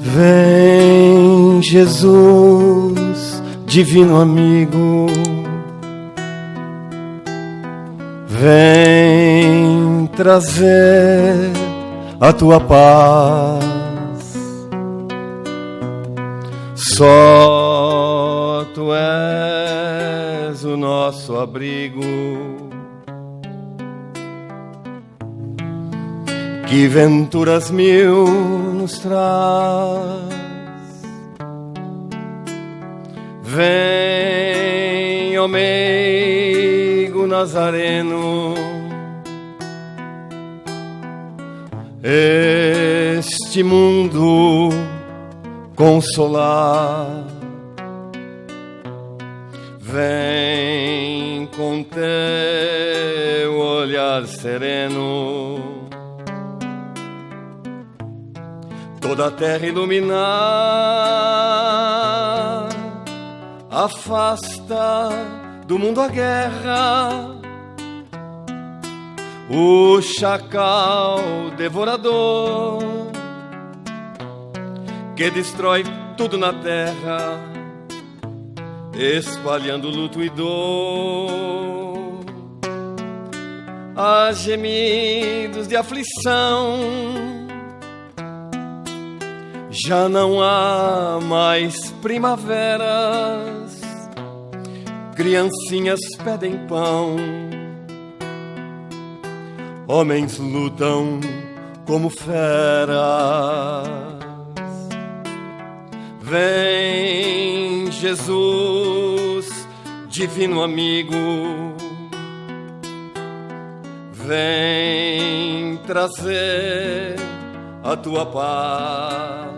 Vem, Jesus, divino amigo, vem trazer a tua paz. Só tu és o nosso abrigo, que venturas mil nos traz. Vem, ó meigo nazareno, este mundo consolar. Vem com teu olhar sereno toda a terra iluminar. Afasta do mundo a guerra, o chacal devorador que destrói tudo na terra, espalhando luto e dor. Há gemidos de aflição, já não há mais primaveras, criancinhas pedem pão, homens lutam como feras. Vem, Jesus, divino amigo, vem trazer a tua paz.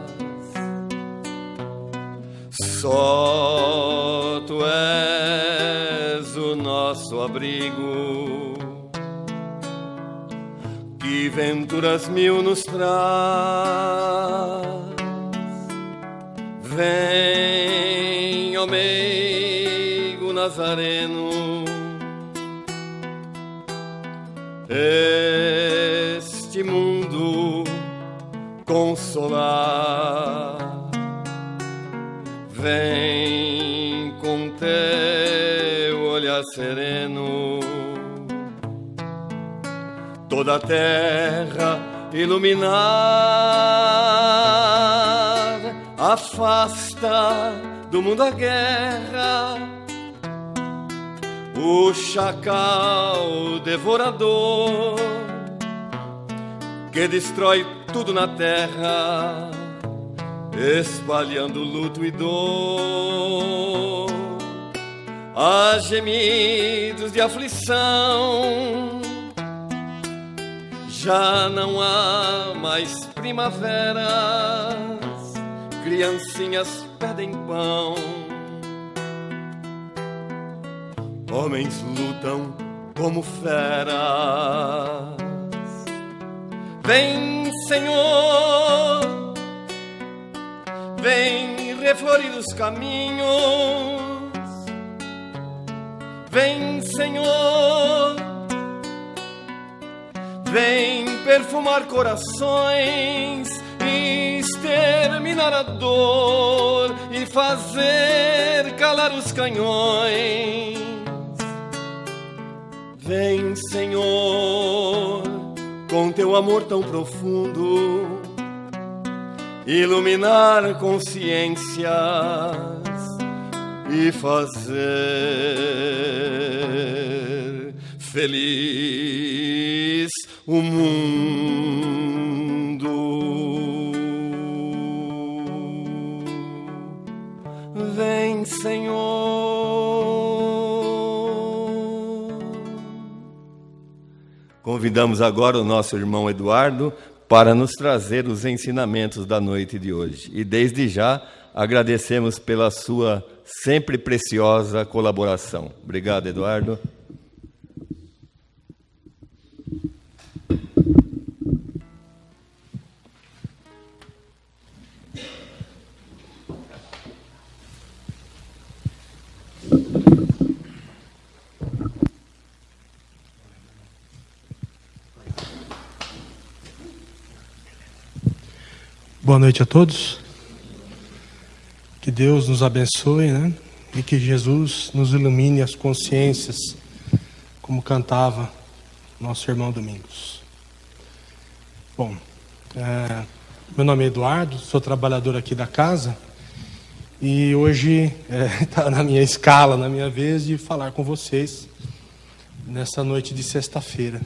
Só tu és o nosso abrigo, que venturas mil nos traz. Vem, ó meigo nazareno, este mundo consolar. Vem com teu olhar sereno toda a terra iluminar. Afasta do mundo a guerra, o chacal devorador que destrói tudo na terra, espalhando luto e dor. Há gemidos de aflição, já não há mais primaveras, criancinhas pedem pão, homens lutam como feras. Vem, Senhor, vem reflorir os caminhos. Vem, Senhor, vem perfumar corações, exterminar a dor e fazer calar os canhões. Vem, Senhor, com teu amor tão profundo, iluminar consciências e fazer feliz o mundo. Vem, Senhor. Convidamos agora o nosso irmão Eduardo para nos trazer os ensinamentos da noite de hoje. E desde já agradecemos pela sua sempre preciosa colaboração. Obrigado, Eduardo. Boa noite a todos. Que Deus nos abençoe, né? E que Jesus nos ilumine as consciências, como cantava nosso irmão Domingos. Bom, meu nome é Eduardo, sou trabalhador aqui da casa e hoje está na minha escala, na minha vez de falar com vocês nessa noite de sexta-feira.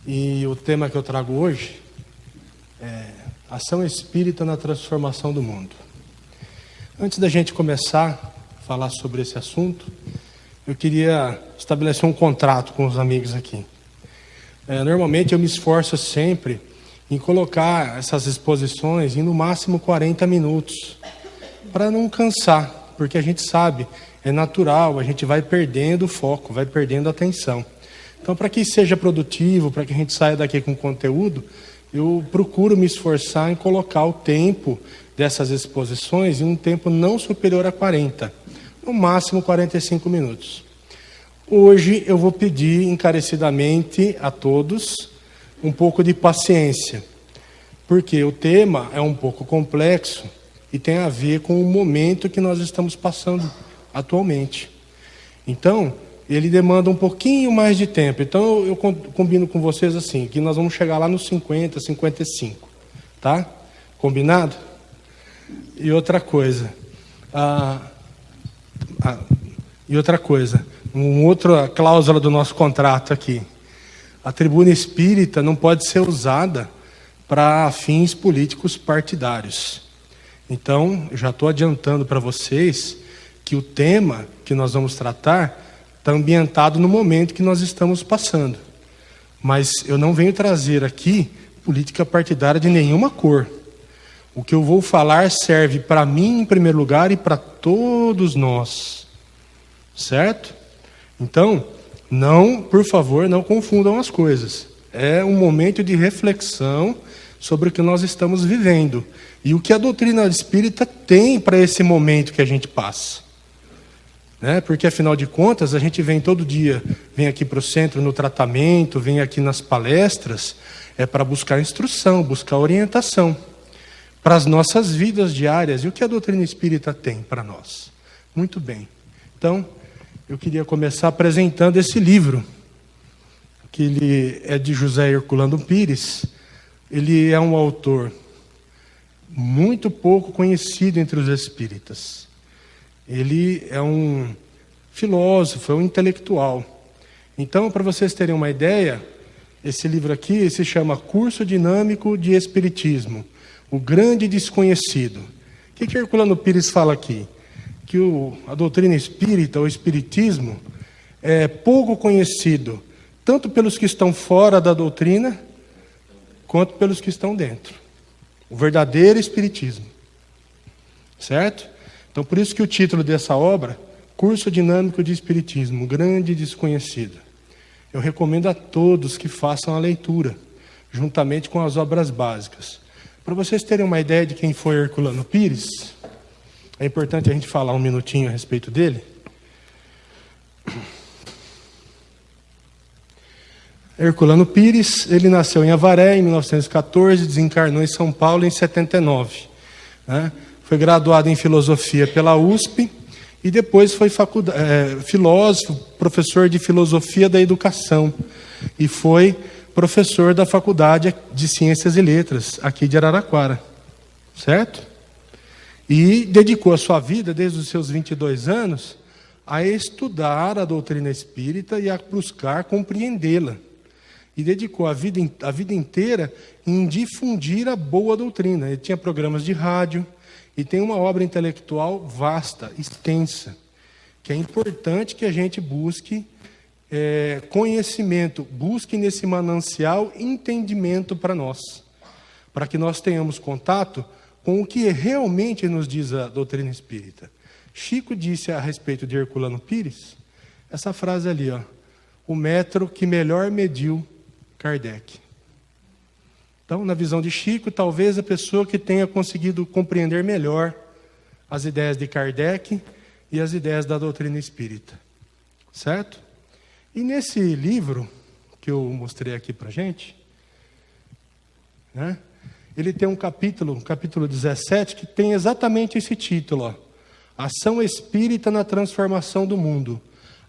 E o tema que eu trago hoje é Ação Espírita na Transformação do Mundo. Antes da gente começar a falar sobre esse assunto, eu queria estabelecer um contrato com os amigos aqui. Normalmente eu me esforço sempre em colocar essas exposições em no máximo 40 minutos, para não cansar, porque a gente sabe, é natural, a gente vai perdendo o foco, vai perdendo a atenção. Então, para que seja produtivo, para que a gente saia daqui com conteúdo, eu procuro me esforçar em colocar o tempo dessas exposições em um tempo não superior a 40, no máximo 45 minutos. Hoje eu vou pedir encarecidamente a todos um pouco de paciência, porque o tema é um pouco complexo e tem a ver com o momento que nós estamos passando atualmente. Então, ele demanda um pouquinho mais de tempo. Então, eu combino com vocês assim, que nós vamos chegar lá nos 50, 55, tá? Combinado? E outra coisa, uma outra cláusula do nosso contrato aqui. A tribuna espírita não pode ser usada para fins políticos partidários. Então, eu já estou adiantando para vocês que o tema que nós vamos tratar está ambientado no momento que nós estamos passando. Mas eu não venho trazer aqui política partidária de nenhuma cor. O que eu vou falar serve para mim em primeiro lugar e para todos nós. Certo? Então, por favor, não confundam as coisas. É um momento de reflexão sobre o que nós estamos vivendo e o que a doutrina espírita tem para esse momento que a gente passa. Porque, afinal de contas, a gente vem todo dia, vem aqui para o centro no tratamento, vem aqui nas palestras, para buscar instrução, buscar orientação para as nossas vidas diárias. E o que a doutrina espírita tem para nós? Muito bem. Então, eu queria começar apresentando esse livro, que ele é de José Herculano Pires. Ele é um autor muito pouco conhecido entre os espíritas. Ele é um filósofo, é um intelectual. Então, para vocês terem uma ideia, esse livro aqui se chama Curso Dinâmico de Espiritismo, o Grande Desconhecido. O que Herculano Pires fala aqui? Que a doutrina espírita, o espiritismo, é pouco conhecido, tanto pelos que estão fora da doutrina, quanto pelos que estão dentro. O verdadeiro espiritismo. Certo? Então, por isso que o título dessa obra, Curso Dinâmico de Espiritismo, Grande Desconhecido. Eu recomendo a todos que façam a leitura, juntamente com as obras básicas. Para vocês terem uma ideia de quem foi Herculano Pires, é importante a gente falar um minutinho a respeito dele. Herculano Pires, ele nasceu em Avaré em 1914, desencarnou em São Paulo em 79. Foi graduado em filosofia pela USP e depois foi filósofo, professor de filosofia da educação e foi professor da Faculdade de Ciências e Letras aqui de Araraquara, certo? E dedicou a sua vida, desde os seus 22 anos, a estudar a doutrina espírita e a buscar compreendê-la. E dedicou a vida inteira em difundir a boa doutrina. Ele tinha programas de rádio e tem uma obra intelectual vasta, extensa, que é importante que a gente busque conhecimento, busque nesse manancial entendimento para nós, para que nós tenhamos contato com o que realmente nos diz a doutrina espírita. Chico disse a respeito de Herculano Pires, essa frase ali, o metro que melhor mediu Kardec. Então, na visão de Chico, talvez a pessoa que tenha conseguido compreender melhor as ideias de Kardec e as ideias da doutrina espírita. Certo? E nesse livro que eu mostrei aqui para a gente, ele tem um capítulo 17, que tem exatamente esse título, ó, Ação Espírita na Transformação do Mundo.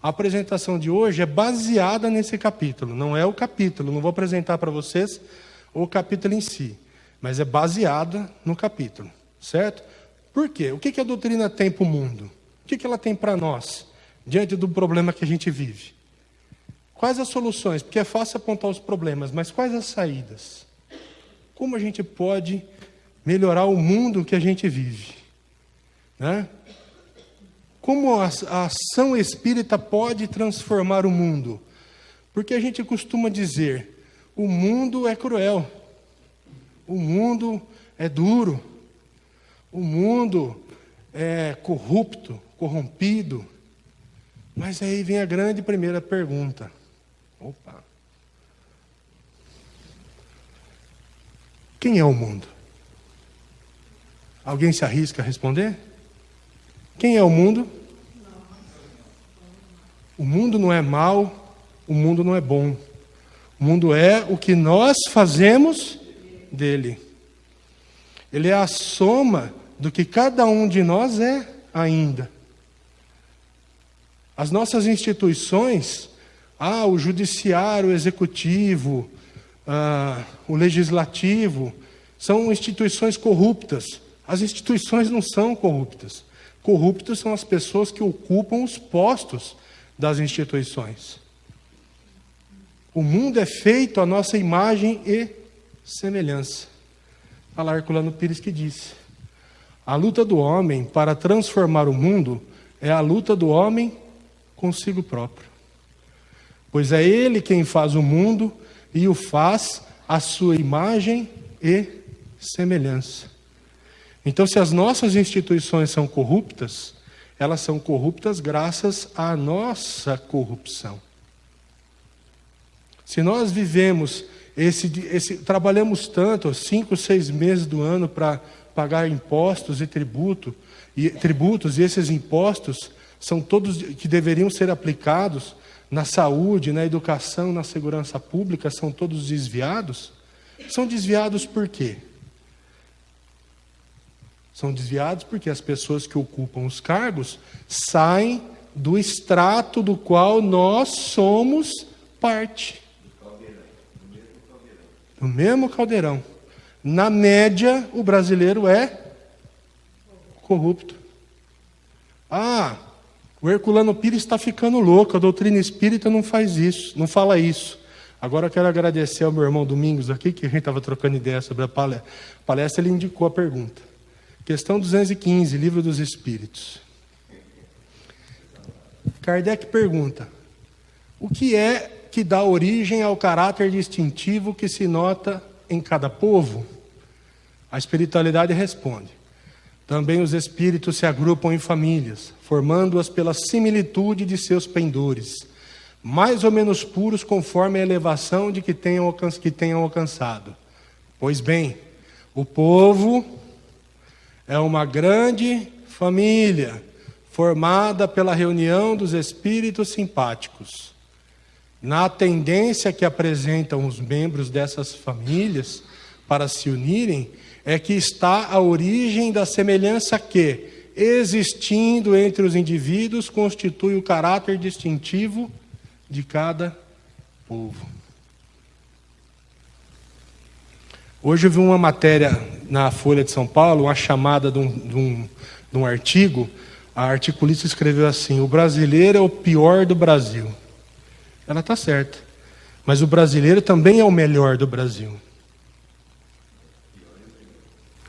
A apresentação de hoje é baseada nesse capítulo, não é o capítulo, não vou apresentar para vocês o capítulo em si, mas é baseada no capítulo, certo? Por quê? O que a doutrina tem para o mundo? O que ela tem para nós, diante do problema que a gente vive? Quais as soluções? Porque é fácil apontar os problemas, mas quais as saídas? Como a gente pode melhorar o mundo que a gente vive? Né? Como a ação espírita pode transformar o mundo? Porque a gente costuma dizer, o mundo é cruel, o mundo é duro, o mundo é corrupto, corrompido. Mas aí vem a grande primeira pergunta. Opa! Quem é o mundo? Alguém se arrisca a responder? Quem é o mundo? O mundo não é mau, o mundo não é bom. O mundo é o que nós fazemos dele. Ele é a soma do que cada um de nós é ainda. As nossas instituições, o judiciário, o executivo, o legislativo, são instituições corruptas. As instituições não são corruptas. Corruptas são as pessoas que ocupam os postos das instituições. O mundo é feito à nossa imagem e semelhança. Fala Herculano Pires que disse: a luta do homem para transformar o mundo é a luta do homem consigo próprio. Pois é ele quem faz o mundo e o faz à sua imagem e semelhança. Então, se as nossas instituições são corruptas, elas são corruptas graças à nossa corrupção. Se nós vivemos trabalhamos tanto, 5, 6 meses do ano para pagar impostos e tributos, e esses impostos são todos que deveriam ser aplicados na saúde, na educação, na segurança pública, são todos desviados. São desviados por quê? São desviados porque as pessoas que ocupam os cargos saem do extrato do qual nós somos parte. Do mesmo caldeirão. Na média, o brasileiro é corrupto. O Herculano Pires está ficando louco, a doutrina espírita não faz isso, não fala isso. Agora eu quero agradecer ao meu irmão Domingos aqui, que a gente estava trocando ideia sobre a palestra, ele indicou a pergunta. Questão 215, Livro dos Espíritos. Kardec pergunta: o que é que dá origem ao caráter distintivo que se nota em cada povo? A espiritualidade responde: também os espíritos se agrupam em famílias, formando-as pela similitude de seus pendores, mais ou menos puros conforme a elevação de que tenham alcançado. Pois bem, o povo é uma grande família, formada pela reunião dos espíritos simpáticos. Na tendência que apresentam os membros dessas famílias para se unirem, é que está a origem da semelhança que, existindo entre os indivíduos, constitui o caráter distintivo de cada povo. Hoje eu vi uma matéria na Folha de São Paulo, uma chamada de um artigo. A articulista escreveu assim: o brasileiro é o pior do Brasil. Ela está certa. Mas o brasileiro também é o melhor do Brasil.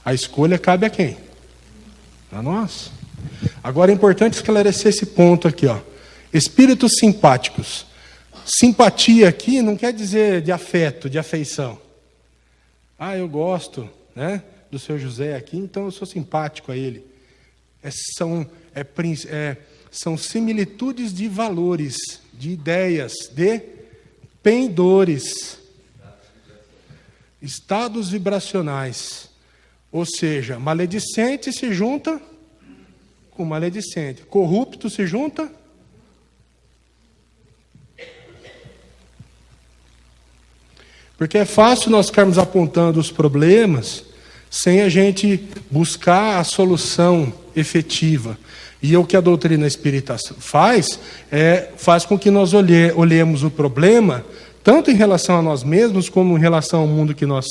A escolha cabe a quem? A nós. Agora é importante esclarecer esse ponto aqui, ó. Espíritos simpáticos. Simpatia aqui não quer dizer de afeto, de afeição. Eu gosto, né, do seu José aqui, então eu sou simpático a ele. São similitudes de valores, de ideias, de pendores, estados vibracionais. Ou seja, maledicente se junta com maledicente, corrupto se junta. Porque é fácil nós ficarmos apontando os problemas sem a gente buscar a solução efetiva. E o que a doutrina espírita faz com que nós olhemos o problema, tanto em relação a nós mesmos, como em relação ao mundo que nos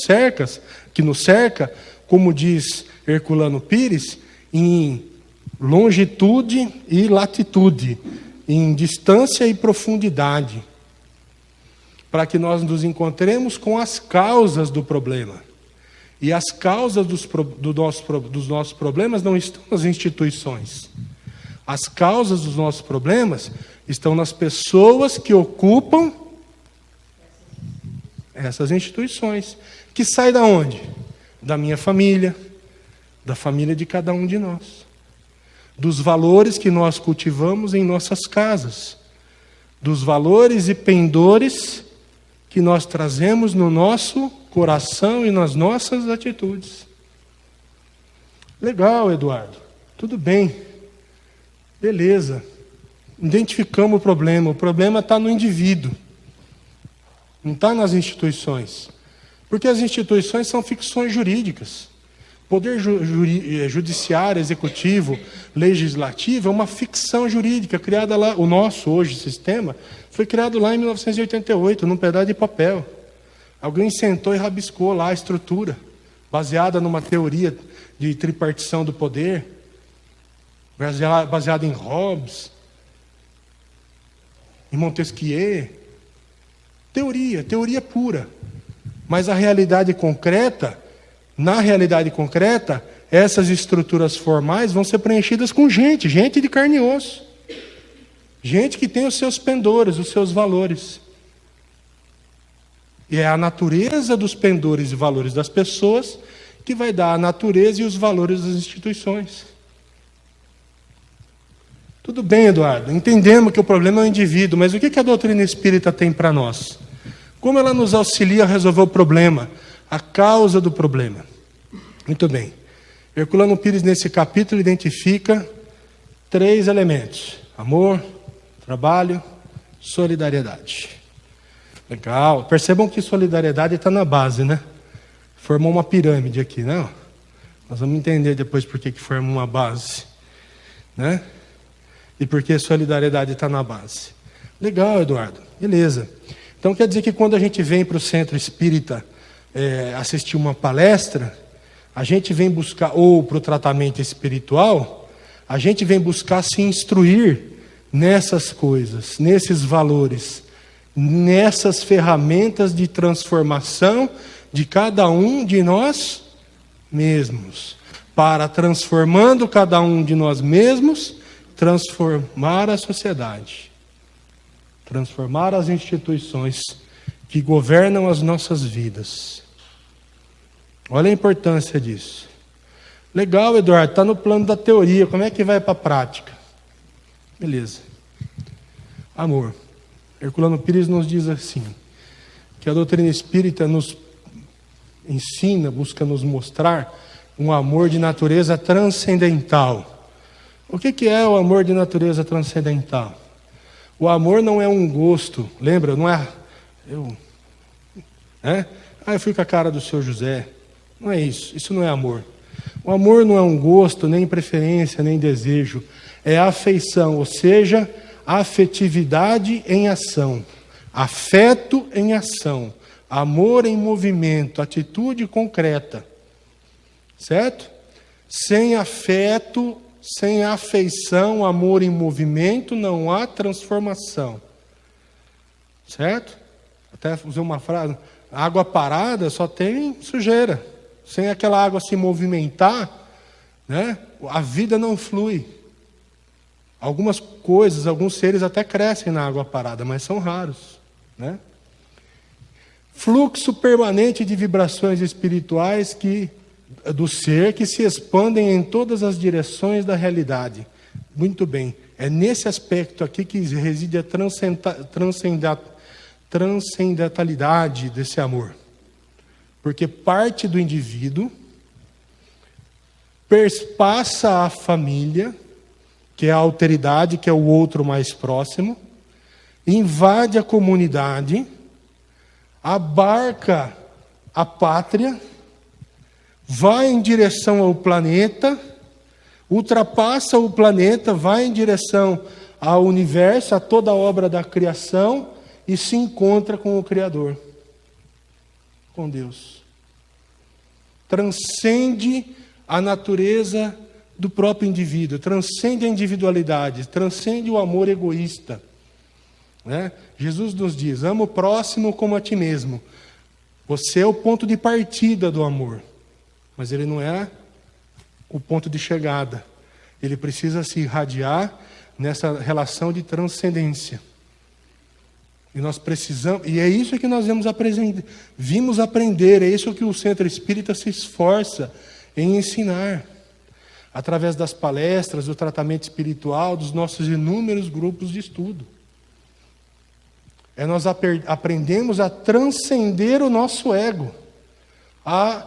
cerca, como diz Herculano Pires, em longitude e latitude, em distância e profundidade, para que nós nos encontremos com as causas do problema. E as causas dos nossos problemas não estão nas instituições. As causas dos nossos problemas estão nas pessoas que ocupam essas instituições. Que sai da onde? Da minha família, da família de cada um de nós. Dos valores que nós cultivamos em nossas casas. Dos valores e pendores que nós trazemos no nosso coração e nas nossas atitudes. Legal, Eduardo. Tudo bem. Beleza. Identificamos o problema. O problema está no indivíduo. Não está nas instituições. Porque as instituições são ficções jurídicas. Poder judiciário, executivo, legislativo é uma ficção jurídica criada lá. O nosso, hoje, sistema, foi criado lá em 1988, num pedaço de papel. Alguém sentou e rabiscou lá a estrutura, baseada numa teoria de tripartição do poder, baseada em Hobbes, em Montesquieu. Teoria pura. Mas a realidade concreta, na realidade concreta, essas estruturas formais vão ser preenchidas com gente de carne e osso. Gente que tem os seus pendores, os seus valores. E é a natureza dos pendores e valores das pessoas que vai dar a natureza e os valores das instituições. Tudo bem, Eduardo, entendemos que o problema é o indivíduo, mas o que a doutrina espírita tem para nós? Como ela nos auxilia a resolver o problema, a causa do problema? Muito bem. Herculano Pires, nesse capítulo, identifica 3 elementos: amor, trabalho, solidariedade. Legal. Percebam que solidariedade está na base, né? Formou uma pirâmide aqui, não? Nós vamos entender depois por que forma uma base, né? E por que solidariedade está na base. Legal, Eduardo. Beleza. Então quer dizer que quando a gente vem para o centro espírita assistir uma palestra, a gente vem buscar, ou para o tratamento espiritual, a gente vem buscar se instruir nessas coisas, nesses valores, nessas ferramentas de transformação de cada um de nós mesmos, para, transformando cada um de nós mesmos, transformar a sociedade, transformar as instituições que governam as nossas vidas. Olha a importância disso. Legal, Eduardo, está no plano da teoria, como é que vai para a prática? Beleza. Amor. Herculano Pires nos diz assim, que a doutrina espírita nos ensina, busca nos mostrar um amor de natureza transcendental. O que é o amor de natureza transcendental? O amor não é um gosto, lembra? Não é... eu fui com a cara do seu José. Não é isso, isso não é amor. O amor não é um gosto, nem preferência, nem desejo. É afeição, ou seja, afetividade em ação. Afeto em ação. Amor em movimento, atitude concreta. Certo? Sem afeto, sem afeição, amor em movimento, não há transformação. Certo? Até usei uma frase, água parada só tem sujeira. Sem aquela água se movimentar, né, a vida não flui. Algumas coisas, alguns seres até crescem na água parada, mas são raros, né? Fluxo permanente de vibrações espirituais do ser que se expandem em todas as direções da realidade. Muito bem. É nesse aspecto aqui que reside a transcendentalidade desse amor. Porque parte do indivíduo, perpassa a família, que é a alteridade, que é o outro mais próximo, invade a comunidade, abarca a pátria, vai em direção ao planeta, ultrapassa o planeta, vai em direção ao universo, a toda a obra da criação e se encontra com o Criador, com Deus. Transcende a natureza do próprio indivíduo, transcende a individualidade, transcende o amor egoísta. Né? Jesus nos diz: ama o próximo como a ti mesmo. Você é o ponto de partida do amor, mas ele não é o ponto de chegada. Ele precisa se irradiar nessa relação de transcendência. E nós precisamos, e é isso que nós vimos aprender, é isso que o Centro Espírita se esforça em ensinar, através das palestras, do tratamento espiritual, dos nossos inúmeros grupos de estudo. Nós aprendemos a transcender o nosso ego, a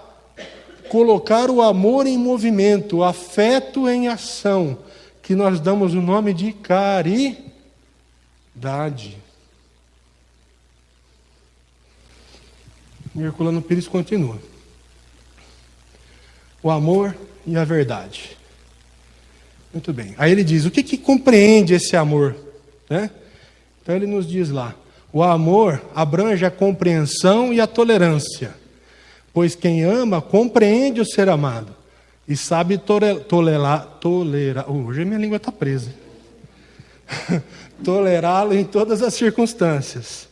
colocar o amor em movimento, o afeto em ação, que nós damos o nome de caridade. Herculano Pires continua. O amor e a verdade. Muito bem. Aí ele diz, o que compreende esse amor? Né? Então ele nos diz lá, o amor abrange a compreensão e a tolerância, pois quem ama compreende o ser amado e sabe tolerar. Hoje a minha língua está presa. Tolerá-lo em todas as circunstâncias.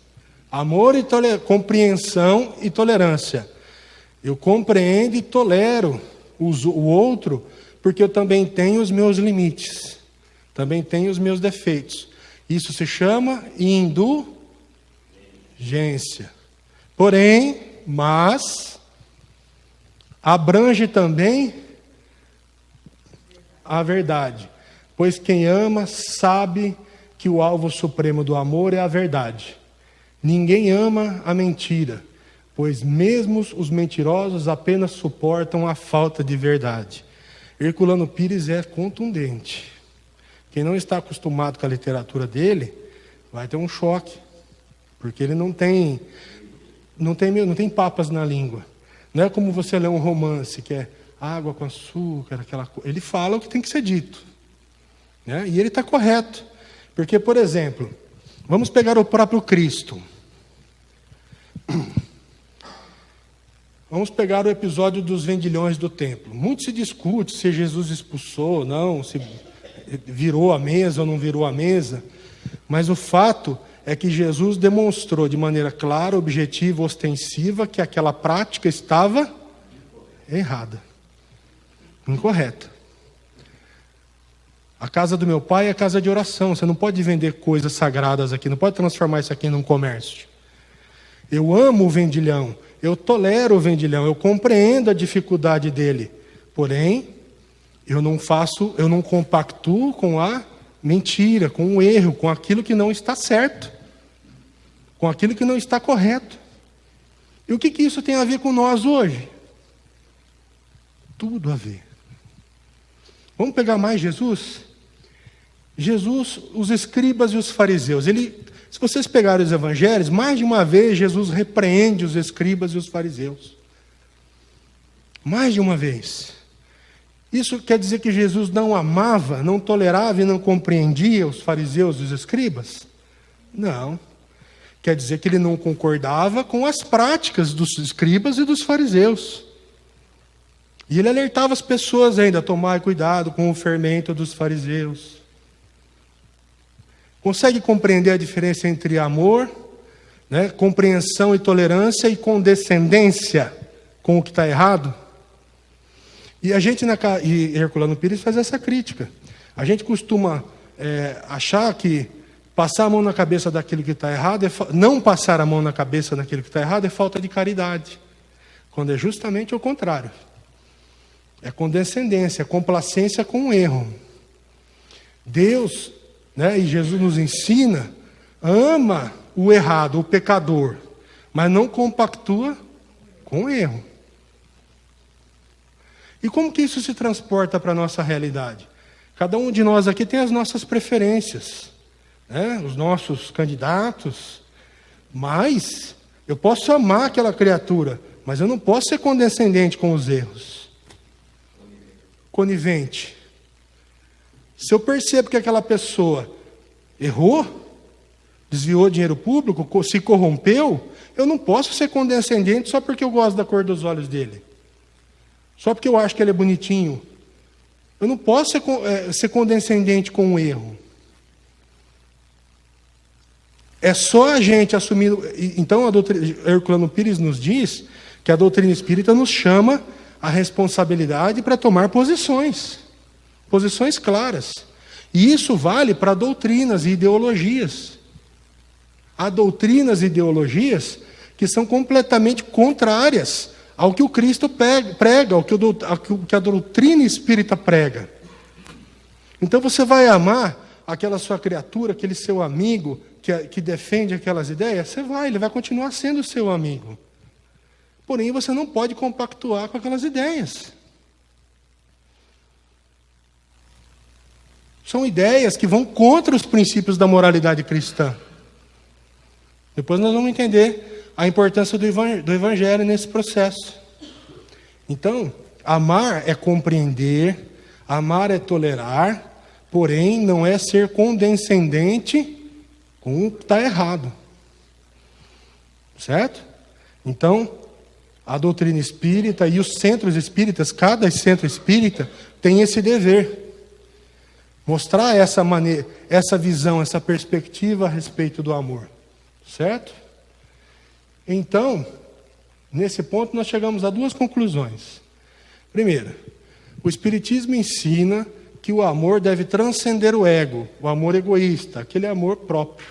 Amor e compreensão e tolerância. Eu compreendo e tolero o outro, porque eu também tenho os meus limites, também tenho os meus defeitos. Isso se chama indulgência. Porém, mas abrange também a verdade, pois quem ama sabe que o alvo supremo do amor é a verdade. Ninguém ama a mentira, pois mesmo os mentirosos apenas suportam a falta de verdade. Herculano Pires é contundente. Quem não está acostumado com a literatura dele vai ter um choque, porque ele não tem papas na língua. Não é como você lê um romance que é água com açúcar, aquela coisa. Ele fala o que tem que ser dito, né? E ele está correto, porque, por exemplo, vamos pegar o próprio Cristo. Vamos pegar o episódio dos vendilhões do templo. Muito se discute se Jesus expulsou ou não, se virou a mesa ou não virou a mesa, mas o fato é que Jesus demonstrou de maneira clara, objetiva, ostensiva, que aquela prática estava errada, incorreta. A casa do meu pai é casa de oração, você não pode vender coisas sagradas aqui, não pode transformar isso aqui num comércio. Eu amo o vendilhão, eu tolero o vendilhão, eu compreendo a dificuldade dele, porém, eu não compactuo com a mentira, com o erro, com aquilo que não está certo, com aquilo que não está correto. E o que isso tem a ver com nós hoje? Tudo a ver. Vamos pegar mais Jesus? Jesus, os escribas e os fariseus. Se vocês pegarem os evangelhos, mais de uma vez Jesus repreende os escribas e os fariseus. Mais de uma vez. Isso quer dizer que Jesus não amava, não tolerava e não compreendia os fariseus e os escribas? Não. Quer dizer que ele não concordava com as práticas dos escribas e dos fariseus. E ele alertava as pessoas ainda a tomar cuidado com o fermento dos fariseus. Consegue compreender a diferença entre amor, né, compreensão e tolerância, e condescendência com o que está errado? E a gente, e Herculano Pires faz essa crítica. A gente costuma achar que passar a mão na cabeça daquilo que está errado, não passar a mão na cabeça daquilo que está errado é falta de caridade. Quando é justamente o contrário. É condescendência, é complacência com o erro. Deus, né, e Jesus nos ensina, ama o errado, o pecador, mas não compactua com o erro. E como que isso se transporta para a nossa realidade? Cada um de nós aqui tem as nossas preferências, né? Os nossos candidatos, mas Eu posso amar aquela criatura, mas eu não posso ser condescendente com os erros. Conivente. Se eu percebo que aquela pessoa errou, desviou dinheiro público, se corrompeu, eu não posso ser condescendente só porque eu gosto da cor dos olhos dele. Só porque eu acho que ele é bonitinho. Eu não posso ser condescendente com o erro. É só a gente assumir... Então, Herculano Pires nos diz que a doutrina espírita nos chama a responsabilidade para tomar posições. Posições claras. E isso vale para doutrinas e ideologias. Há doutrinas e ideologias que são completamente contrárias ao que o Cristo prega, ao que a doutrina espírita prega. Então você vai amar aquela sua criatura, aquele seu amigo que defende aquelas ideias? Ele vai continuar sendo seu amigo. Porém, você não pode compactuar com aquelas ideias. São ideias que vão contra os princípios da moralidade cristã. Depois nós vamos entender a importância do Evangelho nesse processo. Então, amar é compreender, amar é tolerar, porém não é ser condescendente com o que está errado. Certo? Então, a doutrina espírita e os centros espíritas, cada centro espírita tem esse dever. Mostrar essa visão, essa perspectiva a respeito do amor. Certo? Então, nesse ponto nós chegamos a duas conclusões. Primeira, o Espiritismo ensina que o amor deve transcender o ego, o amor egoísta, aquele amor próprio.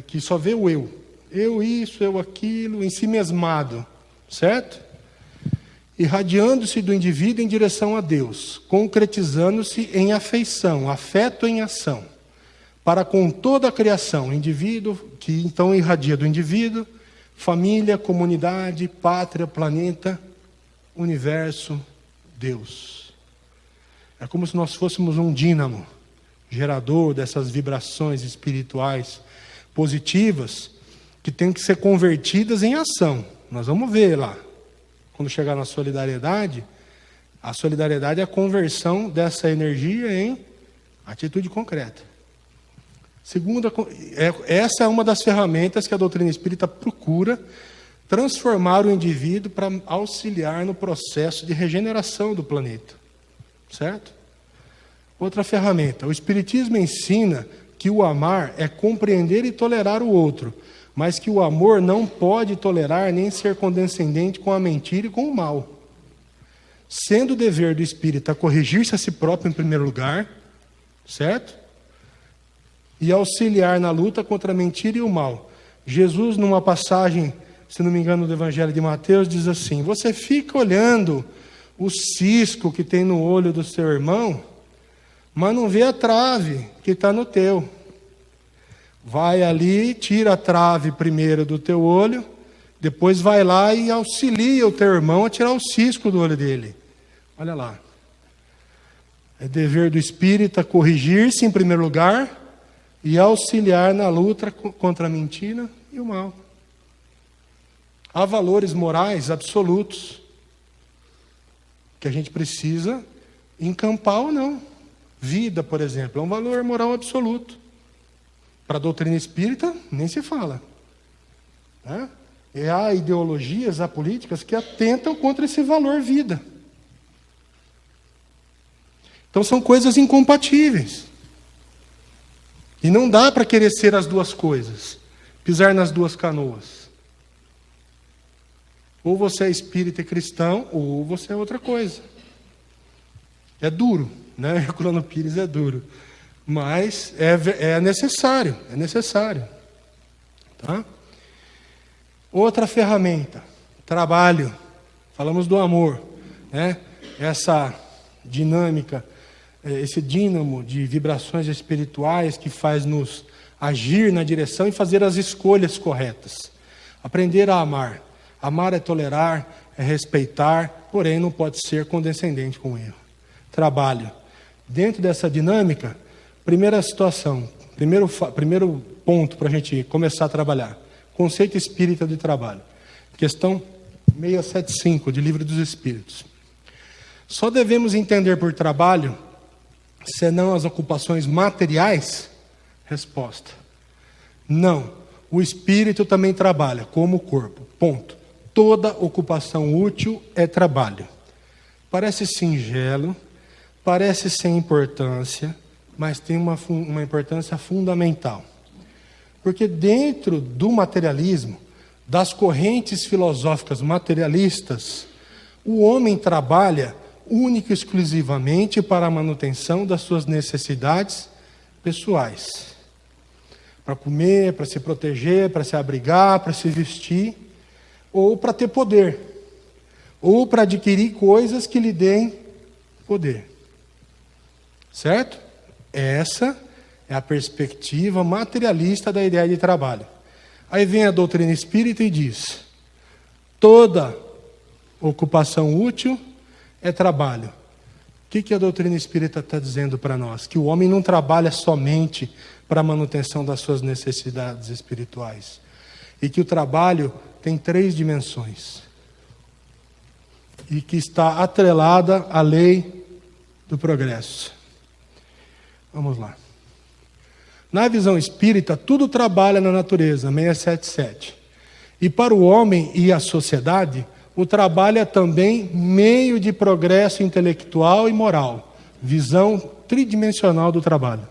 Que só vê o eu. Eu isso, eu aquilo, em si mesmado. Certo? Irradiando-se do indivíduo em direção a Deus, concretizando-se em afeição, afeto em ação, para com toda a criação, indivíduo, que então irradia do indivíduo, família, comunidade, pátria, planeta, universo, Deus. É como se nós fôssemos um dínamo, gerador dessas vibrações espirituais positivas, que têm que ser convertidas em ação. Nós vamos ver lá. Quando chegar na solidariedade, a solidariedade é a conversão dessa energia em atitude concreta. Segunda, essa é uma das ferramentas que a doutrina espírita procura transformar o indivíduo para auxiliar no processo de regeneração do planeta. Certo? Outra ferramenta. O Espiritismo ensina que o amar é compreender e tolerar o outro, mas que o amor não pode tolerar nem ser condescendente com a mentira e com o mal. Sendo o dever do espírita corrigir-se a si próprio em primeiro lugar, certo? E auxiliar na luta contra a mentira e o mal. Jesus, numa passagem, se não me engano, do Evangelho de Mateus, diz assim: você fica olhando o cisco que tem no olho do seu irmão, mas não vê a trave que está no teu. Vai ali, tira a trave primeiro do teu olho, depois vai lá e auxilia o teu irmão a tirar o cisco do olho dele. Olha lá. É dever do espírita corrigir-se em primeiro lugar e auxiliar na luta contra a mentira e o mal. Há valores morais absolutos que a gente precisa encampar ou não. Vida, por exemplo, é um valor moral absoluto. Para a doutrina espírita, nem se fala. Né? E há ideologias, há políticas que atentam contra esse valor vida. Então são coisas incompatíveis. E não dá para querer ser as duas coisas, pisar nas duas canoas. Ou você é espírita e cristão, ou você é outra coisa. É duro, né? Herculano Pires é duro. Mas é necessário, Tá? Outra ferramenta, trabalho. Falamos do amor, né? Essa dinâmica, esse dínamo de vibrações espirituais que faz nos agir na direção e fazer as escolhas corretas. Aprender a amar. Amar é tolerar, é respeitar, porém não pode ser condescendente com o erro. Trabalho. Dentro dessa dinâmica, primeira situação, primeiro ponto para a gente começar a trabalhar. Conceito espírita de trabalho. Questão 675, de Livro dos Espíritos. Só devemos entender por trabalho, senão as ocupações materiais? Resposta: não. O espírito também trabalha, como o corpo. Ponto. Toda ocupação útil é trabalho. Parece singelo, parece sem importância, mas tem uma importância fundamental. Porque dentro do materialismo, das correntes filosóficas materialistas, o homem trabalha única e exclusivamente para a manutenção das suas necessidades pessoais. Para comer, para se proteger, para se abrigar, para se vestir, ou para ter poder, ou para adquirir coisas que lhe deem poder. Certo? Essa é a perspectiva materialista da ideia de trabalho. Aí vem a doutrina espírita e diz: toda ocupação útil é trabalho. O que a doutrina espírita está dizendo para nós? Que o homem não trabalha somente para a manutenção das suas necessidades espirituais. E que o trabalho tem 3 dimensões. E que está atrelada à lei do progresso. Vamos lá. Na visão espírita, tudo trabalha na natureza, 677. E para o homem e a sociedade, o trabalho é também meio de progresso intelectual e moral. Visão tridimensional do trabalho.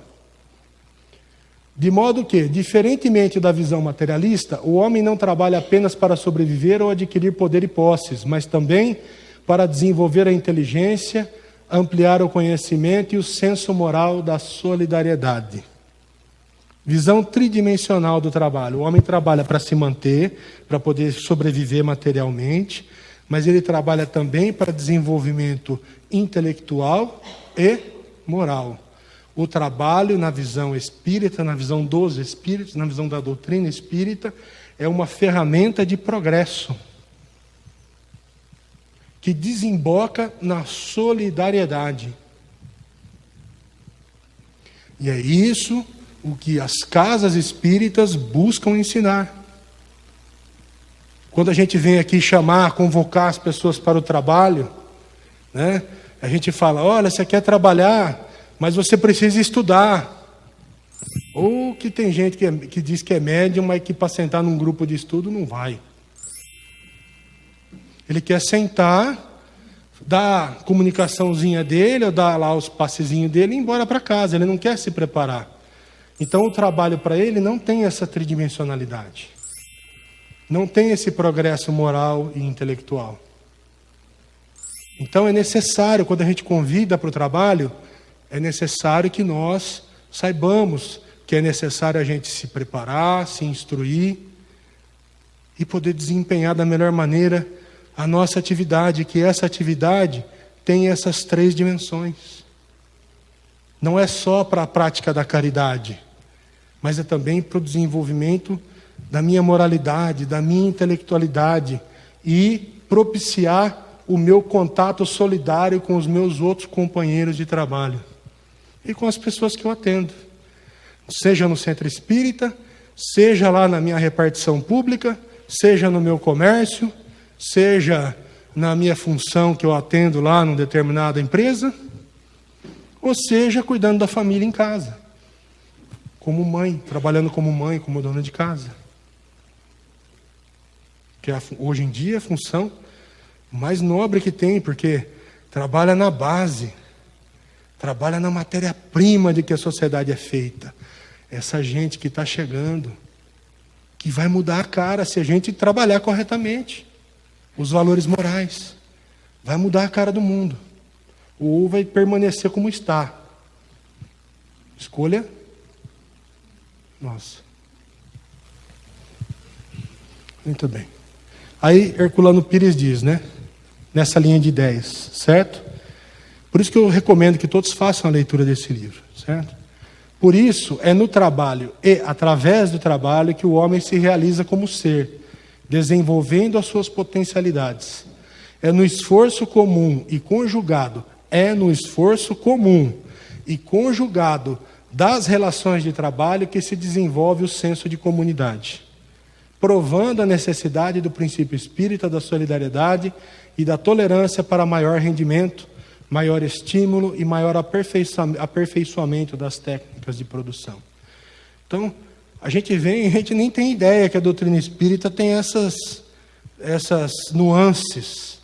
De modo que, diferentemente da visão materialista, o homem não trabalha apenas para sobreviver ou adquirir poder e posses, mas também para desenvolver a inteligência, ampliar o conhecimento e o senso moral da solidariedade. Visão tridimensional do trabalho. O homem trabalha para se manter, para poder sobreviver materialmente, mas ele trabalha também para desenvolvimento intelectual e moral. O trabalho, na visão espírita, na visão dos espíritos, na visão da doutrina espírita, é uma ferramenta de progresso que desemboca na solidariedade. E é isso o que as casas espíritas buscam ensinar. Quando a gente vem aqui chamar, convocar as pessoas para o trabalho, né, a gente fala: olha, você quer trabalhar, mas você precisa estudar. Ou que tem gente que diz que é médium, mas que para sentar num grupo de estudo não vai. Ele quer sentar, dar a comunicaçãozinha dele, ou dar lá os passezinhos dele e ir embora para casa. Ele não quer se preparar. Então o trabalho para ele não tem essa tridimensionalidade. Não tem esse progresso moral e intelectual. Então é necessário, quando a gente convida para o trabalho, é necessário que nós saibamos que é necessário a gente se preparar, se instruir e poder desempenhar da melhor maneira a nossa atividade, que essa atividade tem essas 3 dimensões. Não é só para a prática da caridade, mas é também para o desenvolvimento da minha moralidade, da minha intelectualidade e propiciar o meu contato solidário com os meus outros companheiros de trabalho e com as pessoas que eu atendo. Seja no centro espírita, seja lá na minha repartição pública, seja no meu comércio, seja na minha função que eu atendo lá numa determinada empresa, ou seja, cuidando da família em casa, como mãe, trabalhando como mãe, como dona de casa. Que hoje em dia é a função mais nobre que tem, porque trabalha na base, trabalha na matéria-prima de que a sociedade é feita. Essa gente que está chegando, que vai mudar a cara se a gente trabalhar corretamente. Os valores morais. Vai mudar a cara do mundo. Ou vai permanecer como está. Escolha nossa. Muito bem. Aí Herculano Pires diz, né? Nessa linha de ideias, certo? Por isso que eu recomendo que todos façam a leitura desse livro, certo? Por isso, é no trabalho e através do trabalho que o homem se realiza como ser, desenvolvendo as suas potencialidades. É no esforço comum e conjugado, das relações de trabalho que se desenvolve o senso de comunidade, provando a necessidade do princípio espírita da solidariedade e da tolerância para maior rendimento, maior estímulo e maior aperfeiçoamento das técnicas de produção. Então, a gente nem tem ideia que a doutrina espírita tem essas nuances.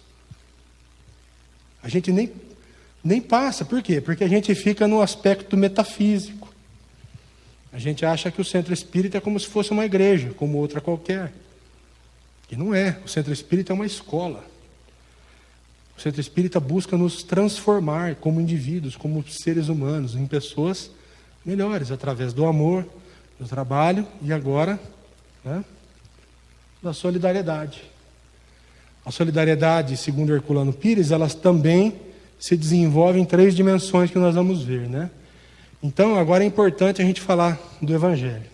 A gente nem passa. Por quê? Porque a gente fica no aspecto metafísico. A gente acha que o centro espírita é como se fosse uma igreja, como outra qualquer. E não é. O centro espírita é uma escola. O centro espírita busca nos transformar como indivíduos, como seres humanos, em pessoas melhores, através do amor, do trabalho e agora, né, da solidariedade. A solidariedade, segundo Herculano Pires, elas também se desenvolvem em 3 dimensões que nós vamos ver, né? Então, agora é importante a gente falar do Evangelho.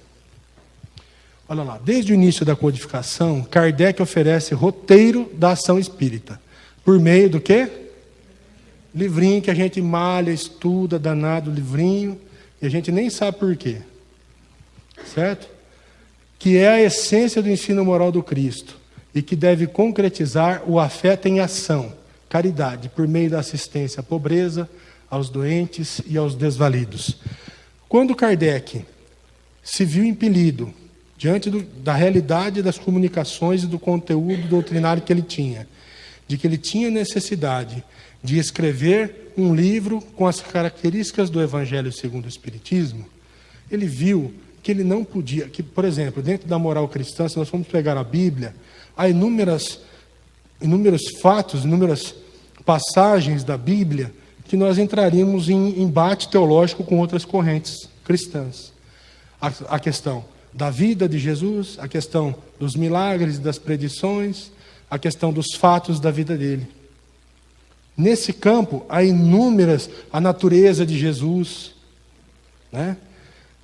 Olha lá, desde o início da codificação, Kardec oferece roteiro da ação espírita. Por meio do quê? Livrinho que a gente malha, estuda, danado livrinho, e a gente nem sabe por quê. Certo? Que é a essência do ensino moral do Cristo e que deve concretizar o afeto em ação, caridade, por meio da assistência à pobreza, aos doentes e aos desvalidos. Quando Kardec se viu impelido, diante da realidade das comunicações e do conteúdo doutrinário que ele tinha, de que ele tinha necessidade de escrever um livro com as características do Evangelho segundo o Espiritismo, ele viu que ele não podia, que, por exemplo, dentro da moral cristã, se nós formos pegar a Bíblia, há inúmeros fatos, inúmeras passagens da Bíblia que nós entraríamos em embate teológico com outras correntes cristãs. A questão da vida de Jesus, a questão dos milagres e das predições, a questão dos fatos da vida dele. Nesse campo, a natureza de Jesus, né?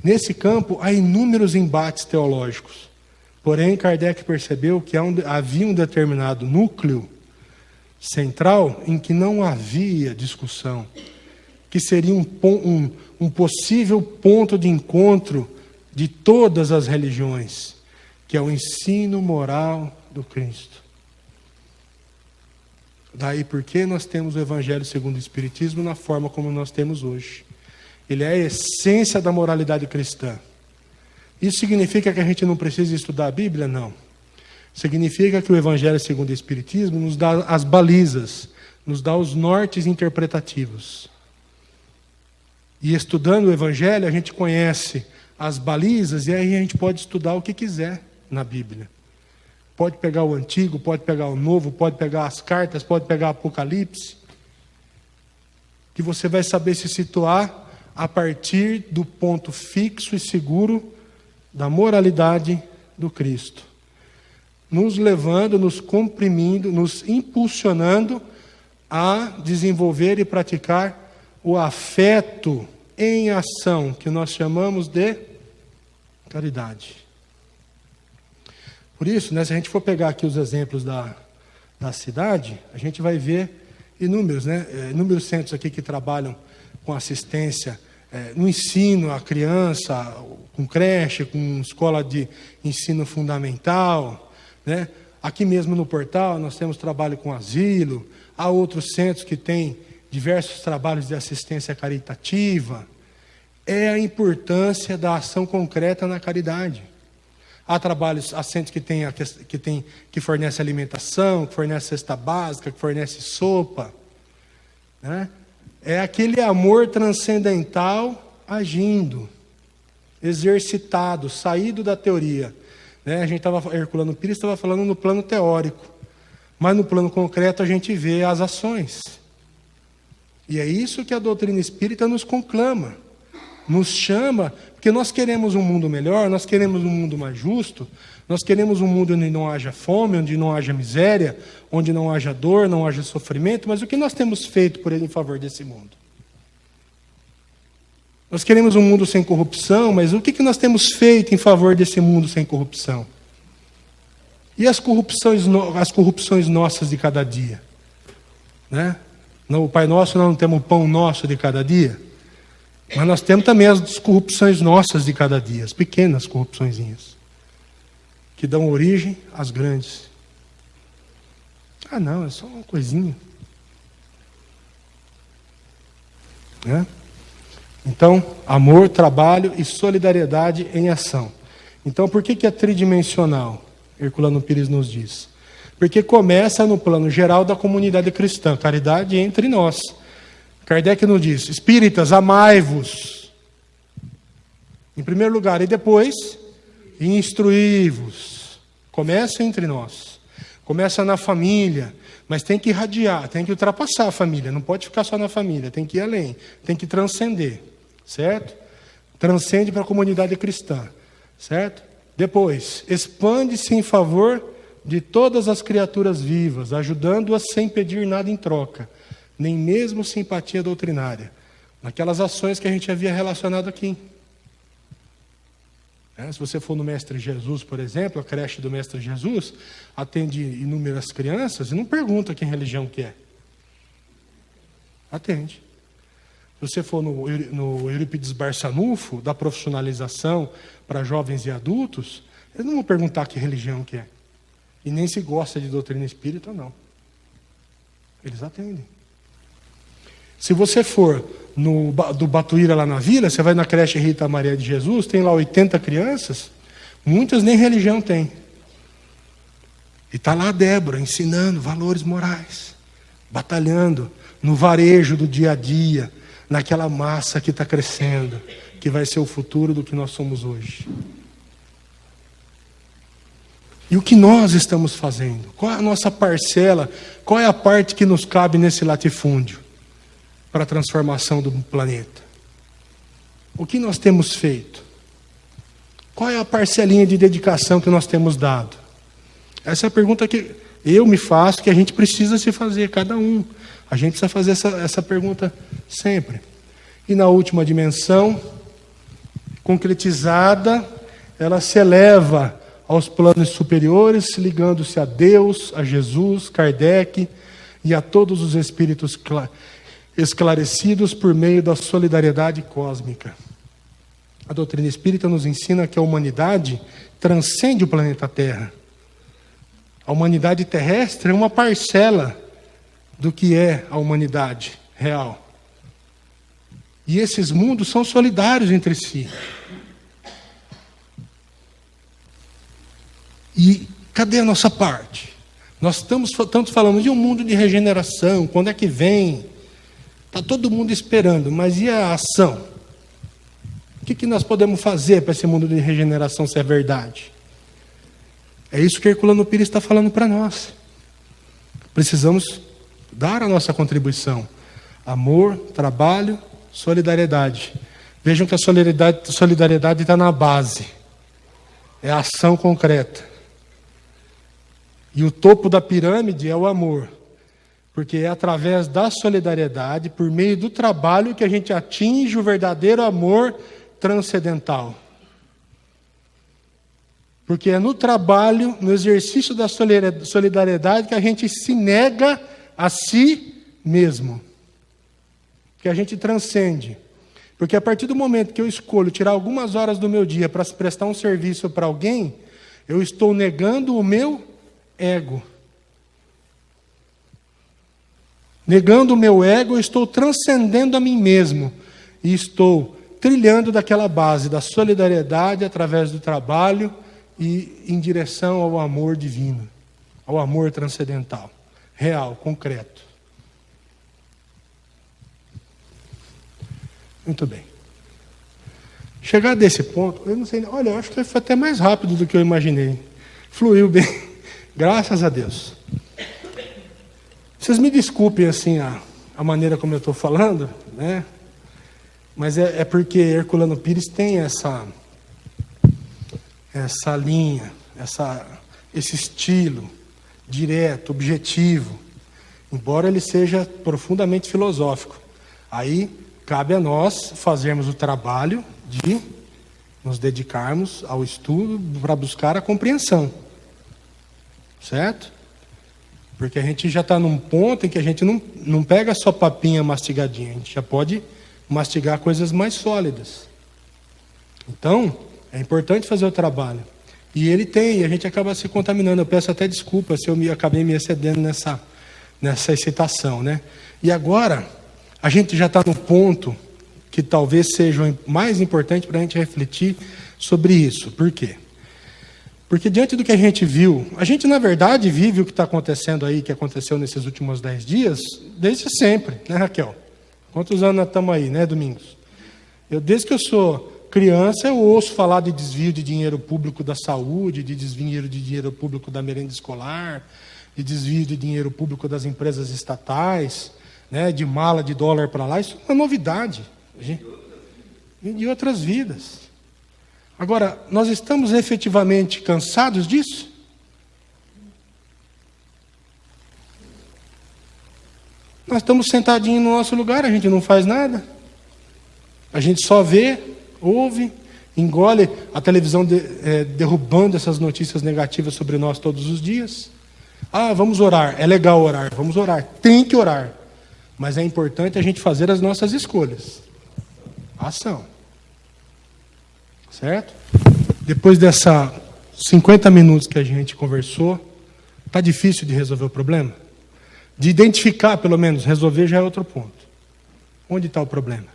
Nesse campo, há inúmeros embates teológicos. Porém, Kardec percebeu que havia um determinado núcleo central em que não havia discussão, que seria um possível ponto de encontro de todas as religiões, que é o ensino moral do Cristo. Daí porque nós temos o Evangelho segundo o Espiritismo na forma como nós temos hoje. Ele é a essência da moralidade cristã. Isso significa que a gente não precisa estudar a Bíblia? Não. Significa que o Evangelho segundo o Espiritismo nos dá as balizas, nos dá os nortes interpretativos. E estudando o Evangelho, a gente conhece as balizas e aí a gente pode estudar o que quiser na Bíblia. Pode pegar o Antigo, pode pegar o Novo, pode pegar as cartas, pode pegar o Apocalipse, que você vai saber se situar a partir do ponto fixo e seguro da moralidade do Cristo, nos levando, nos comprimindo, nos impulsionando a desenvolver e praticar o afeto em ação, que nós chamamos de caridade. Por isso, né, se a gente for pegar aqui os exemplos da cidade, a gente vai ver inúmeros centros aqui que trabalham com assistência no ensino à criança, com creche, com escola de ensino fundamental, né? Aqui mesmo no portal nós temos trabalho com asilo, há outros centros que têm diversos trabalhos de assistência caritativa. É a importância da ação concreta na caridade. Há centros que fornecem alimentação, que fornecem cesta básica, que fornecem sopa, né? É aquele amor transcendental agindo, exercitado, saído da teoria. Né? Herculano Pires estava falando no plano teórico, mas no plano concreto a gente vê as ações. E é isso que a doutrina espírita nos conclama, nos chama, porque nós queremos um mundo melhor, nós queremos um mundo mais justo, nós queremos um mundo onde não haja fome, onde não haja miséria, onde não haja dor, não haja sofrimento, mas o que nós temos feito por ele em favor desse mundo? Nós queremos um mundo sem corrupção, mas o que nós temos feito em favor desse mundo sem corrupção? E as corrupções nossas de cada dia? Né? No Pai Nosso nós não temos o pão nosso de cada dia? Mas nós temos também as corrupções nossas de cada dia, as pequenas corrupçõezinhas, que dão origem às grandes. Ah, não, é só uma coisinha. Né? Então, amor, trabalho e solidariedade em ação. Então, por que é tridimensional? Herculano Pires nos diz. Porque começa no plano geral da comunidade cristã, caridade entre nós. Kardec nos diz, espíritas, amai-vos. Em primeiro lugar, e depois, instruí-vos. Começa entre nós. Começa na família, mas tem que irradiar, tem que ultrapassar a família. Não pode ficar só na família, tem que ir além, tem que transcender. Certo? Transcende para a comunidade cristã. Certo? Depois, expande-se em favor de todas as criaturas vivas, ajudando-as sem pedir nada em troca, nem mesmo simpatia doutrinária. Naquelas ações que a gente havia relacionado aqui. Se você for no Mestre Jesus, por exemplo, a creche do Mestre Jesus, atende inúmeras crianças e não pergunta que religião que é. Atende. Se você for no Eurípides Barçanufo, da profissionalização para jovens e adultos, eles não vão perguntar que religião que é. E nem se gosta de doutrina espírita ou não. Eles atendem. Se você for do Batuíra lá na vila, você vai na creche Rita Maria de Jesus, tem lá 80 crianças, muitas nem religião têm. E está lá a Débora ensinando valores morais, batalhando no varejo do dia a dia, naquela massa que está crescendo, que vai ser o futuro do que nós somos hoje. E o que nós estamos fazendo? Qual é a nossa parcela? Qual é a parte que nos cabe nesse latifúndio para a transformação do planeta? O que nós temos feito? Qual é a parcelinha de dedicação que nós temos dado? Essa é a pergunta que eu me faço, que a gente precisa se fazer, cada um. A gente precisa fazer essa pergunta sempre. E na última dimensão, concretizada, ela se eleva aos planos superiores, ligando-se a Deus, a Jesus, Kardec e a todos os espíritos esclarecidos por meio da solidariedade cósmica. A doutrina espírita nos ensina que a humanidade transcende o planeta Terra. A humanidade terrestre é uma parcela do que é a humanidade real. E esses mundos são solidários entre si. E cadê a nossa parte? Nós estamos falando de um mundo de regeneração, quando é que vem? Está todo mundo esperando, mas e a ação? O que nós podemos fazer para esse mundo de regeneração ser verdade? É isso que Herculano Pires está falando para nós. Precisamos dar a nossa contribuição. Amor, trabalho, solidariedade. Vejam que a solidariedade está na base. É a ação concreta. E o topo da pirâmide é o amor. Porque é através da solidariedade, por meio do trabalho, que a gente atinge o verdadeiro amor transcendental. Porque é no trabalho, no exercício da solidariedade, que a gente se nega a si mesmo. Que a gente transcende. Porque a partir do momento que eu escolho tirar algumas horas do meu dia para prestar um serviço para alguém, eu estou negando o meu ego. Negando o meu ego, eu estou transcendendo a mim mesmo. E estou trilhando daquela base da solidariedade através do trabalho e em direção ao amor divino, ao amor transcendental, real, concreto. Muito bem. Chegar desse ponto, eu não sei, olha, eu acho que foi até mais rápido do que eu imaginei. Fluiu bem, graças a Deus. Vocês me desculpem assim a maneira como eu estou falando, né? Mas é porque Herculano Pires tem essa linha, esse estilo direto, objetivo, embora ele seja profundamente filosófico. Aí cabe a nós fazermos o trabalho de nos dedicarmos ao estudo para buscar a compreensão. Certo? Porque a gente já está num ponto em que a gente não pega só papinha mastigadinha, a gente já pode mastigar coisas mais sólidas. Então, é importante fazer o trabalho. E ele tem, e a gente acaba se contaminando. Eu peço até desculpa se eu acabei me excedendo nessa excitação, né? E agora, a gente já está no ponto que talvez seja o mais importante para a gente refletir sobre isso. Por quê? Porque diante do que a gente viu, a gente na verdade vive o que está acontecendo aí, que aconteceu nesses últimos 10 dias, desde sempre, né, Raquel? Quantos anos nós estamos aí, né, Domingos? Desde que eu sou criança, eu ouço falar de desvio de dinheiro público da saúde, de desvio de dinheiro público da merenda escolar, de desvio de dinheiro público das empresas estatais, né, de mala de dólar para lá. Isso é uma novidade. E de outras vidas. Agora, nós estamos efetivamente cansados disso? Nós estamos sentadinhos no nosso lugar, a gente não faz nada. A gente só vê, ouve, engole a televisão derrubando essas notícias negativas sobre nós todos os dias. Ah, vamos orar. É legal orar, vamos orar. Tem que orar. Mas é importante a gente fazer as nossas escolhas. Ação. Certo? Depois dessa 50 minutos que a gente conversou, está difícil de resolver o problema? De identificar, pelo menos, resolver já é outro ponto. Onde está o problema?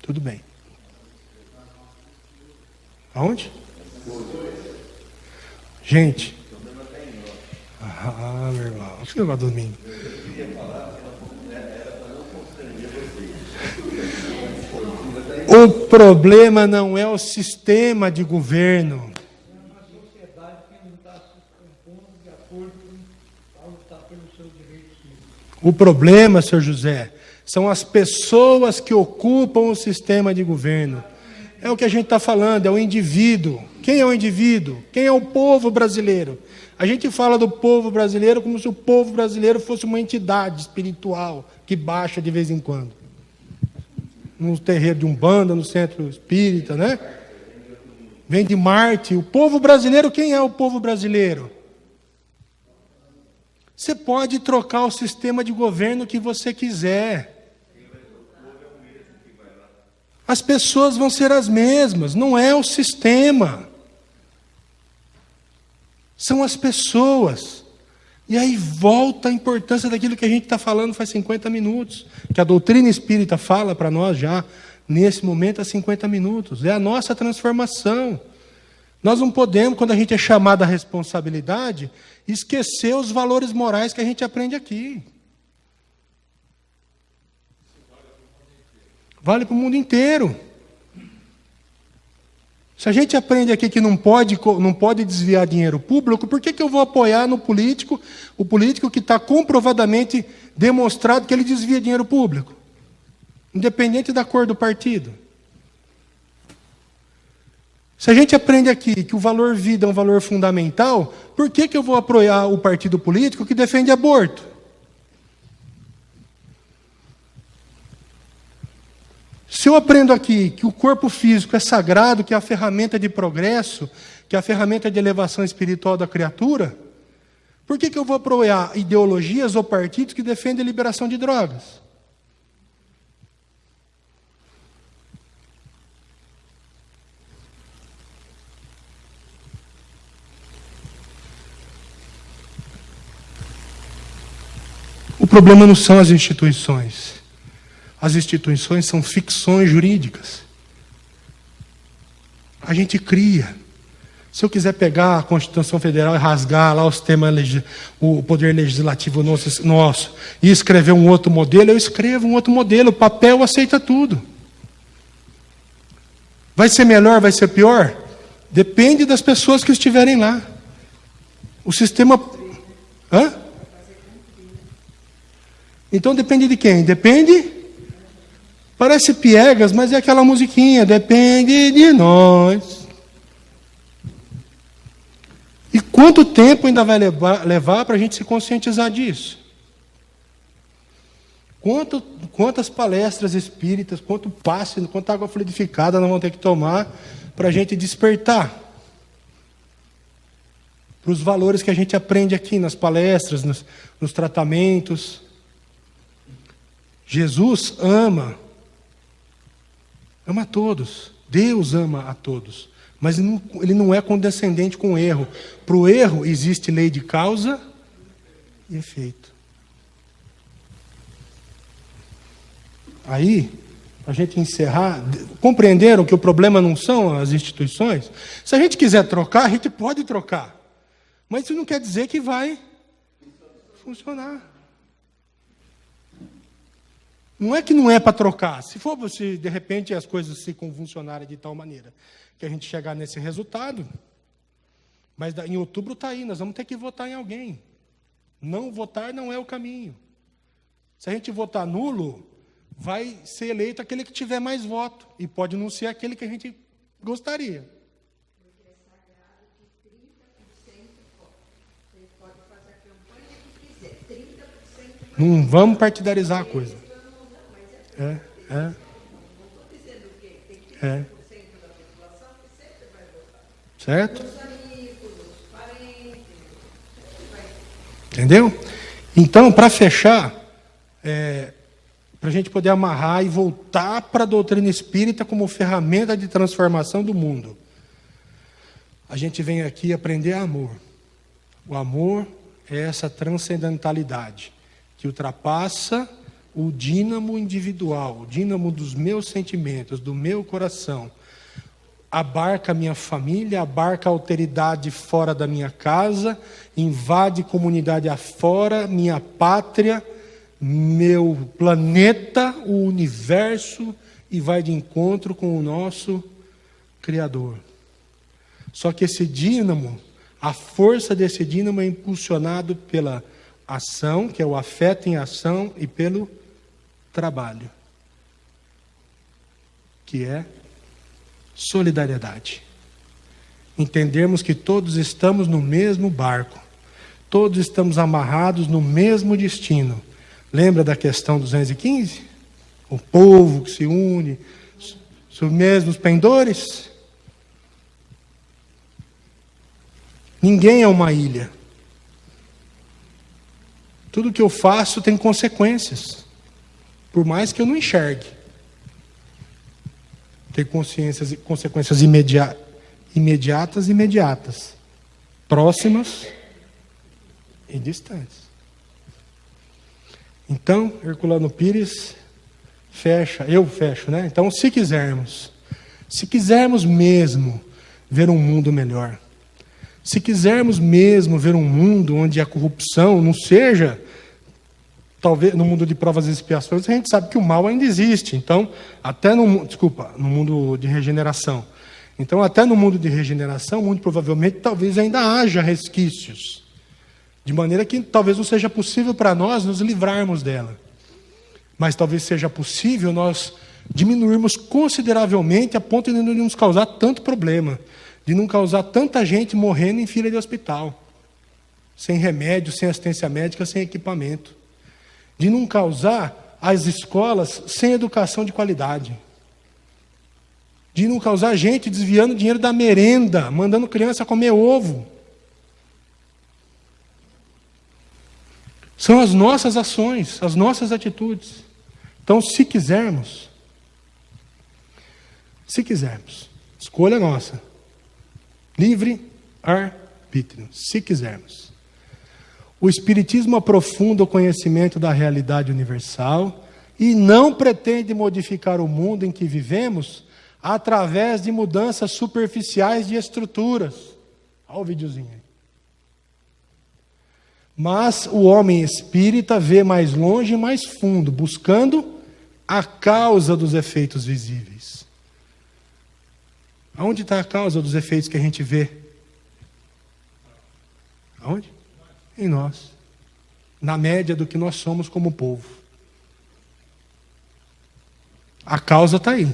Tudo bem. Aonde? Gente. Meu irmão. Acho que eu vou dormir. O problema não é o sistema de governo. O problema, senhor José, são as pessoas que ocupam o sistema de governo. É o que a gente está falando, é o indivíduo. Quem é o indivíduo? Quem é o povo brasileiro? A gente fala do povo brasileiro como se o povo brasileiro fosse uma entidade espiritual que baixa de vez em quando. No terreiro de Umbanda, no centro espírita, né? Vem de Marte. O povo brasileiro, quem é o povo brasileiro? Você pode trocar o sistema de governo que você quiser. As pessoas vão ser as mesmas, não é o sistema. São as pessoas. E aí volta a importância daquilo que a gente está falando faz 50 minutos, que a doutrina espírita fala para nós já, nesse momento, há 50 minutos. É a nossa transformação. Nós não podemos, quando a gente é chamado à responsabilidade, esquecer os valores morais que a gente aprende aqui. Vale para o mundo inteiro. Se a gente aprende aqui que não pode desviar dinheiro público, por que eu vou apoiar no político, o político que está comprovadamente demonstrado que ele desvia dinheiro público? Independente da cor do partido. Se a gente aprende aqui que o valor vida é um valor fundamental, por que eu vou apoiar o partido político que defende aborto? Se eu aprendo aqui que o corpo físico é sagrado, que é a ferramenta de progresso, que é a ferramenta de elevação espiritual da criatura, por que eu vou apoiar ideologias ou partidos que defendem a liberação de drogas? O problema não são as instituições. As instituições são ficções jurídicas. A gente cria. Se eu quiser pegar a Constituição Federal e rasgar lá o poder legislativo nosso e escrever um outro modelo, eu escrevo um outro modelo. O papel aceita tudo. Vai ser melhor, vai ser pior? Depende das pessoas que estiverem lá. O sistema... Então depende de quem? Depende... Parece piegas, mas é aquela musiquinha. Depende de nós. E quanto tempo ainda vai levar para a gente se conscientizar disso? Quantas palestras espíritas, quanto passe, quanta água fluidificada nós vamos ter que tomar para a gente despertar para os valores que a gente aprende aqui nas palestras, nos tratamentos. Jesus ama a todos. Deus ama a todos. Mas ele não é condescendente com o erro. Para o erro existe lei de causa e efeito. Aí, para a gente encerrar, compreenderam que o problema não são as instituições? Se a gente quiser trocar, a gente pode trocar. Mas isso não quer dizer que vai funcionar. Não é que não é para trocar. Se de repente as coisas se convulsionarem de tal maneira que a gente chegar nesse resultado, mas em outubro está aí, nós vamos ter que votar em alguém. Não votar não é o caminho. Se a gente votar nulo, vai ser eleito aquele que tiver mais voto, e pode não ser aquele que a gente gostaria. Porque é sagrado que 30% você pode fazer a campanha que quiser, 30%. Não vamos partidarizar a coisa. Não estou dizendo o quê? Tem 30% da população que sempre vai votar. Certo? Os amigos, os parentes, sempre vai. Entendeu? Então, para fechar, para a gente poder amarrar e voltar para a doutrina espírita como ferramenta de transformação do mundo, a gente vem aqui aprender amor. O amor é essa transcendentalidade que ultrapassa o dínamo individual, o dínamo dos meus sentimentos, do meu coração. Abarca a minha família, abarca a alteridade fora da minha casa, invade comunidade afora, minha pátria, meu planeta, o universo, e vai de encontro com o nosso Criador. Só que esse dínamo, a força desse dínamo é impulsionado pela ação, que é o afeto em ação, e pelo trabalho, que é solidariedade. Entendermos que todos estamos no mesmo barco, todos estamos amarrados no mesmo destino. Lembra da questão 215? O povo que se une, os mesmos pendores? Ninguém é uma ilha. Tudo que eu faço tem consequências, por mais que eu não enxergue. Tem consequências imediatas e imediatas, próximas e distantes. Então, Herculano Pires eu fecho, né? Então, se quisermos mesmo ver um mundo melhor, se quisermos mesmo ver um mundo onde a corrupção não seja, talvez no mundo de provas e expiações, a gente sabe que o mal ainda existe. Então, até no mundo de regeneração. Então, até no mundo de regeneração, muito provavelmente, talvez ainda haja resquícios. De maneira que talvez não seja possível para nós nos livrarmos dela. Mas talvez seja possível nós diminuirmos consideravelmente a ponto de não nos causar tanto problema, de não causar tanta gente morrendo em fila de hospital, sem remédio, sem assistência médica, sem equipamento. De não causar as escolas sem educação de qualidade. De não causar gente desviando dinheiro da merenda, mandando criança comer ovo. São as nossas ações, as nossas atitudes. Então, se quisermos, escolha nossa, livre arbítrio, se quisermos. O Espiritismo aprofunda o conhecimento da realidade universal e não pretende modificar o mundo em que vivemos através de mudanças superficiais de estruturas. Olha o videozinho aí. Mas o homem espírita vê mais longe e mais fundo, buscando a causa dos efeitos visíveis. Aonde está a causa dos efeitos que a gente vê? Aonde? Em nós. Na média do que nós somos como povo. A causa está aí.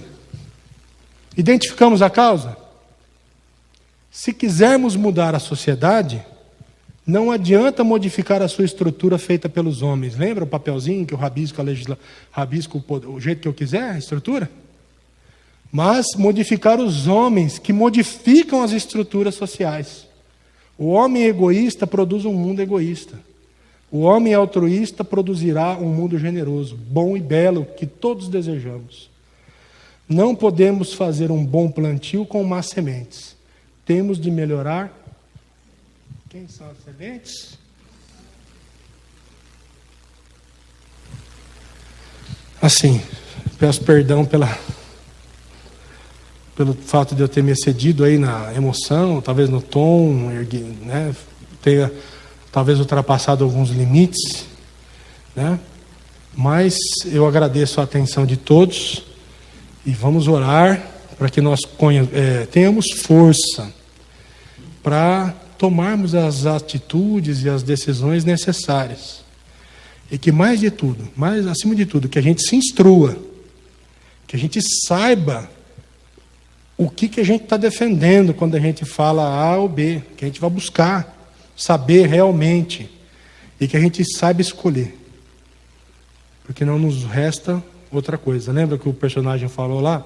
Identificamos a causa? Se quisermos mudar a sociedade, não adianta modificar a sua estrutura feita pelos homens. Lembra o papelzinho que eu rabisco o jeito que eu quiser, a estrutura? Mas modificar os homens que modificam as estruturas sociais. O homem egoísta produz um mundo egoísta. O homem altruísta produzirá um mundo generoso, bom e belo, que todos desejamos. Não podemos fazer um bom plantio com más sementes. Temos de melhorar. Quem são as sementes? Assim, peço perdão pelo fato de eu ter me excedido aí na emoção, talvez no tom, né? Tenha talvez ultrapassado alguns limites, né? Mas eu agradeço a atenção de todos e vamos orar para que nós tenhamos força para tomarmos as atitudes e as decisões necessárias. E que mais de tudo, mais acima de tudo, que a gente se instrua, que a gente saiba o que a gente está defendendo quando a gente fala A ou B, que a gente vai buscar saber realmente e que a gente saiba escolher. Porque não nos resta outra coisa. Lembra que o personagem falou lá?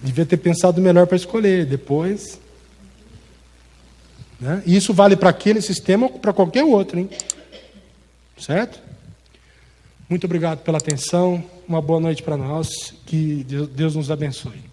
Devia ter pensado melhor para escolher, depois... Né? E isso vale para aquele sistema ou para qualquer outro, hein? Certo? Muito obrigado pela atenção. Uma boa noite para nós. Que Deus nos abençoe.